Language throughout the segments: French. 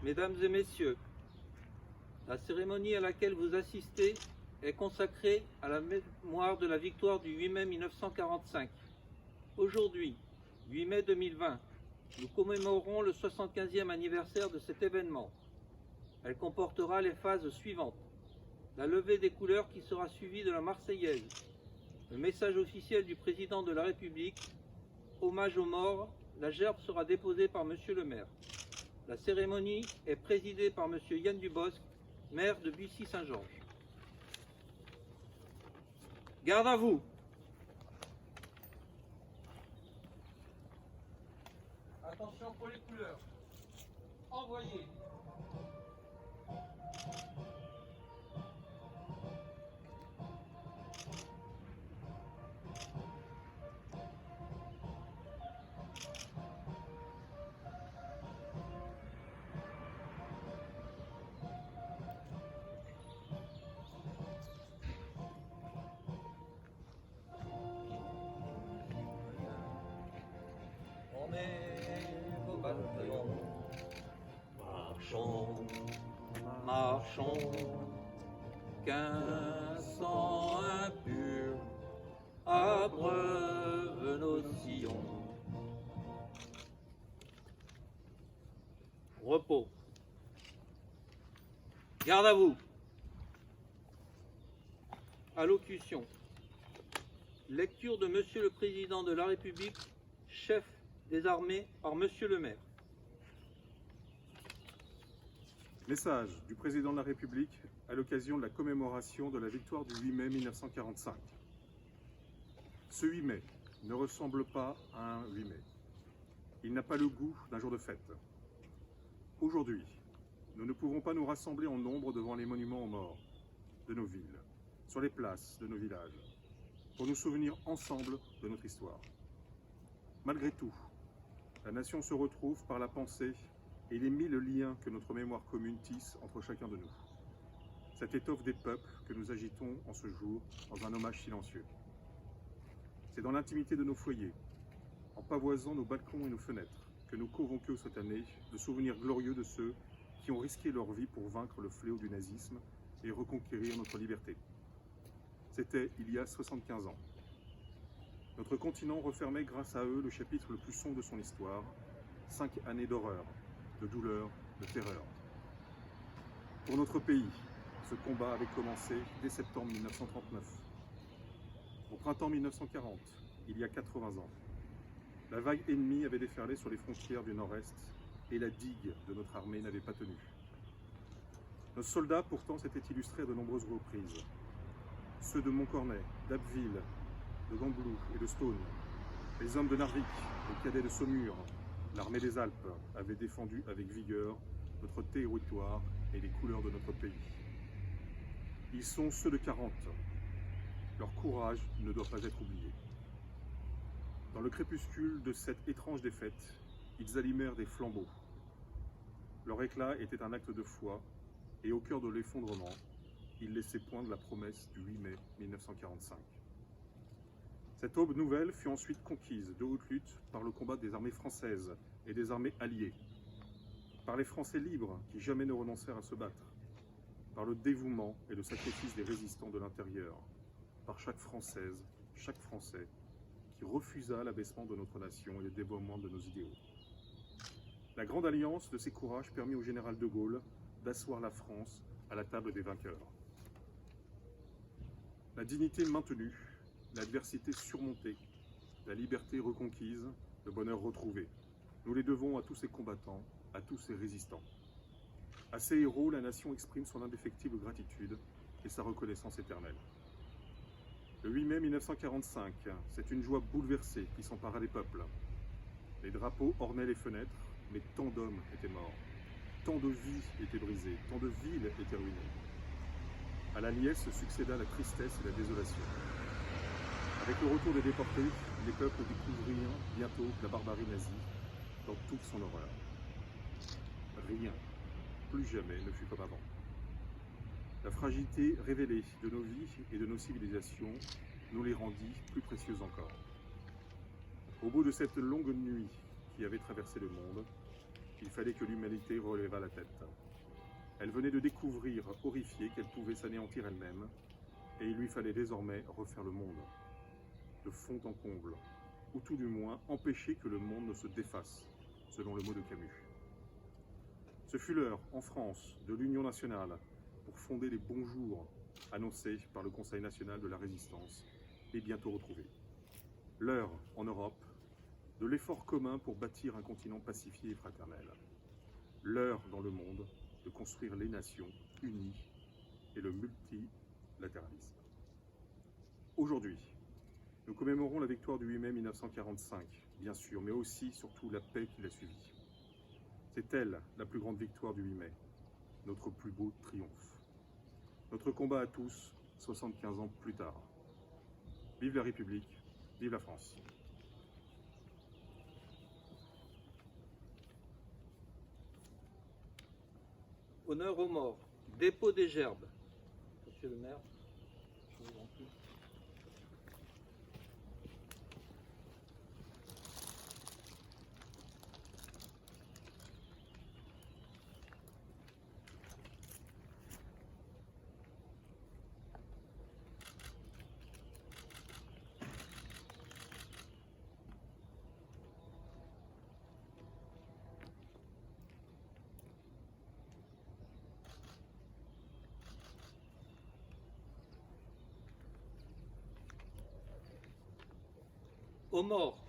Mesdames et messieurs, la cérémonie à laquelle vous assistez est consacrée à la mémoire de la victoire du 8 mai 1945. Aujourd'hui, 8 mai 2020, nous commémorons le 75e anniversaire de cet événement. Elle comportera les phases suivantes. La levée des couleurs qui sera suivie de la Marseillaise, le message officiel du président de la République, hommage aux morts, la gerbe sera déposée par Monsieur le maire. La cérémonie est présidée par Monsieur Yann Dubosc, maire de Bussy-Saint-Georges. Garde à vous. Attention pour les couleurs. Envoyez. On est au bataillon. Marchons, marchons, qu'un sang impur abreuve nos sillons. Repos. Garde à vous. Allocution. Lecture de Monsieur le Président de la République, chef des armées par Monsieur le maire. Message du Président de la République à l'occasion de la commémoration de la victoire du 8 mai 1945. Ce 8 mai ne ressemble pas à un 8 mai. Il n'a pas le goût d'un jour de fête. Aujourd'hui, nous ne pouvons pas nous rassembler en nombre devant les monuments aux morts de nos villes, sur les places de nos villages, pour nous souvenir ensemble de notre histoire. Malgré tout, la nation se retrouve par la pensée et les mille liens que notre mémoire commune tisse entre chacun de nous. Cette étoffe des peuples que nous agitons en ce jour dans un hommage silencieux. C'est dans l'intimité de nos foyers, en pavoisant nos balcons et nos fenêtres, que nous convoquons cette année de souvenirs glorieux de ceux qui ont risqué leur vie pour vaincre le fléau du nazisme et reconquérir notre liberté. C'était il y a 75 ans. Notre continent refermait grâce à eux le chapitre le plus sombre de son histoire, 5 années d'horreur, de douleur, de terreur. Pour notre pays, ce combat avait commencé dès septembre 1939. Au printemps 1940, il y a 80 ans, la vague ennemie avait déferlé sur les frontières du Nord-Est et la digue de notre armée n'avait pas tenu. Nos soldats pourtant s'étaient illustrés à de nombreuses reprises. Ceux de Montcornet, d'Abbeville, de Gambloux et de Stone, les hommes de Narvik, les cadets de Saumur, l'armée des Alpes avait défendu avec vigueur notre territoire et les couleurs de notre pays. Ils sont ceux de 40. Leur courage ne doit pas être oublié. Dans le crépuscule de cette étrange défaite, ils allumèrent des flambeaux. Leur éclat était un acte de foi, et au cœur de l'effondrement, ils laissaient poindre la promesse du 8 mai 1945. Cette aube nouvelle fut ensuite conquise de haute lutte par le combat des armées françaises et des armées alliées, par les Français libres qui jamais ne renoncèrent à se battre, par le dévouement et le sacrifice des résistants de l'intérieur, par chaque Française, chaque Français, qui refusa l'abaissement de notre nation et le dévoiement de nos idéaux. La grande alliance de ces courages permit au général de Gaulle d'asseoir la France à la table des vainqueurs. La dignité maintenue, l'adversité surmontée, la liberté reconquise, le bonheur retrouvé. Nous les devons à tous ces combattants, à tous ces résistants. À ces héros, la nation exprime son indéfectible gratitude et sa reconnaissance éternelle. Le 8 mai 1945, c'est une joie bouleversée qui s'empara des peuples. Les drapeaux ornaient les fenêtres, mais tant d'hommes étaient morts. Tant de vies étaient brisées, tant de villes étaient ruinées. À la liesse succéda la tristesse et la désolation. Avec le retour des déportés, les peuples découvrirent bientôt la barbarie nazie dans toute son horreur. Rien, plus jamais, ne fut comme avant. La fragilité révélée de nos vies et de nos civilisations nous les rendit plus précieuses encore. Au bout de cette longue nuit qui avait traversé le monde, Il fallait que l'humanité relevât la tête. Elle venait de découvrir, horrifiée, qu'elle pouvait s'anéantir elle-même, et il lui fallait désormais refaire le monde, de fond en comble, ou tout du moins empêcher que le monde ne se défasse, selon le mot de Camus. Ce fut l'heure, en France, de l'Union nationale, pour fonder les bons jours annoncés par le Conseil national de la résistance, et bientôt retrouvés. L'heure, en Europe, de l'effort commun pour bâtir un continent pacifié et fraternel. L'heure, dans le monde, de construire les nations unies et le multilatéralisme. Aujourd'hui, nous commémorons la victoire du 8 mai 1945, bien sûr, mais aussi, surtout, la paix qui l'a suivie. C'est elle, la plus grande victoire du 8 mai, notre plus beau triomphe. Notre combat à tous, 75 ans plus tard. Vive la République, vive la France. Honneur aux morts. Dépôt des gerbes. Monsieur le maire, je vous en prie. Aux morts.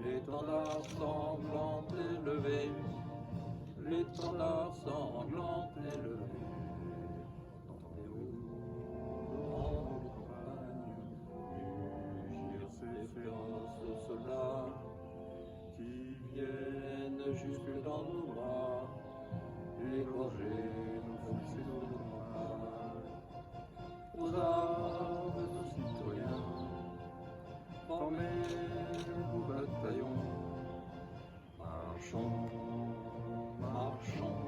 L'étendard sanglant élevé, l'étendard sanglant élevé. Entendez-vous dans les campagnes mugir ces féroces soldats qui viennent jusque dans nos bras, égorger nos fils et nos campagnes. Aux armes, aux citoyens, formez vos bataillons, marchons, marchons,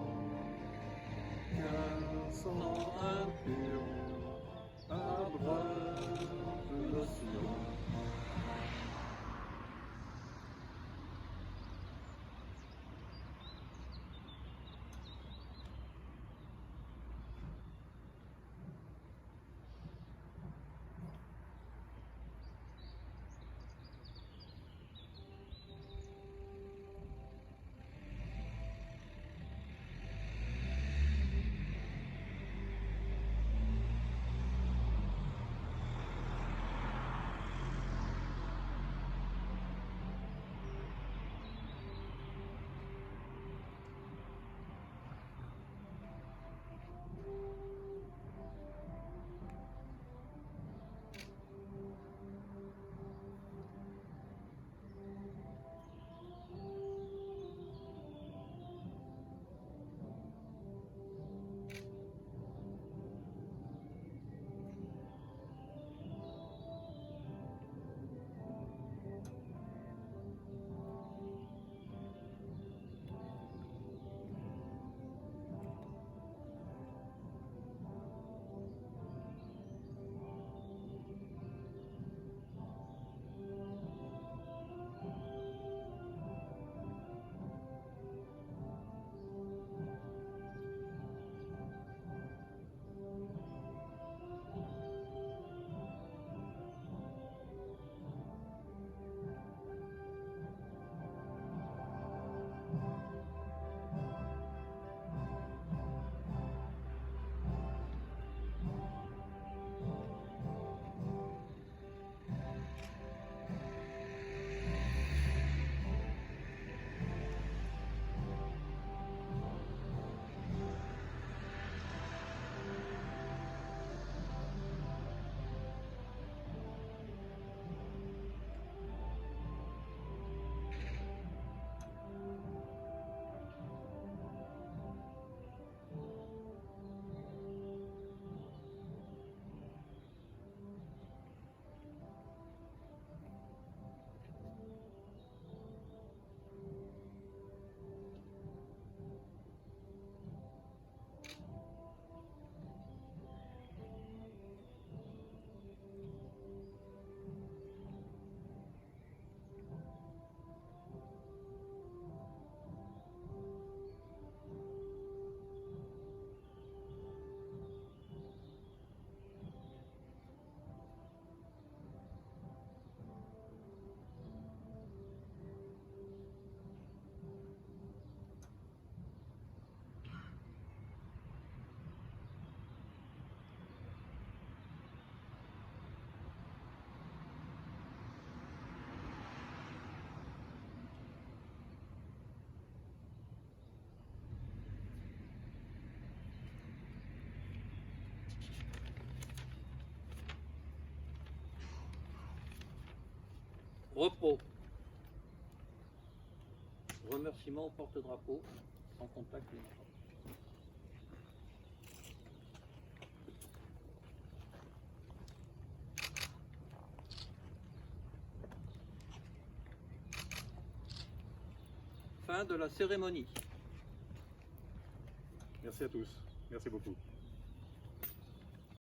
Repos. Remerciements au porte-drapeau, sans contact et micro. Fin de la cérémonie. Merci à tous. Merci beaucoup.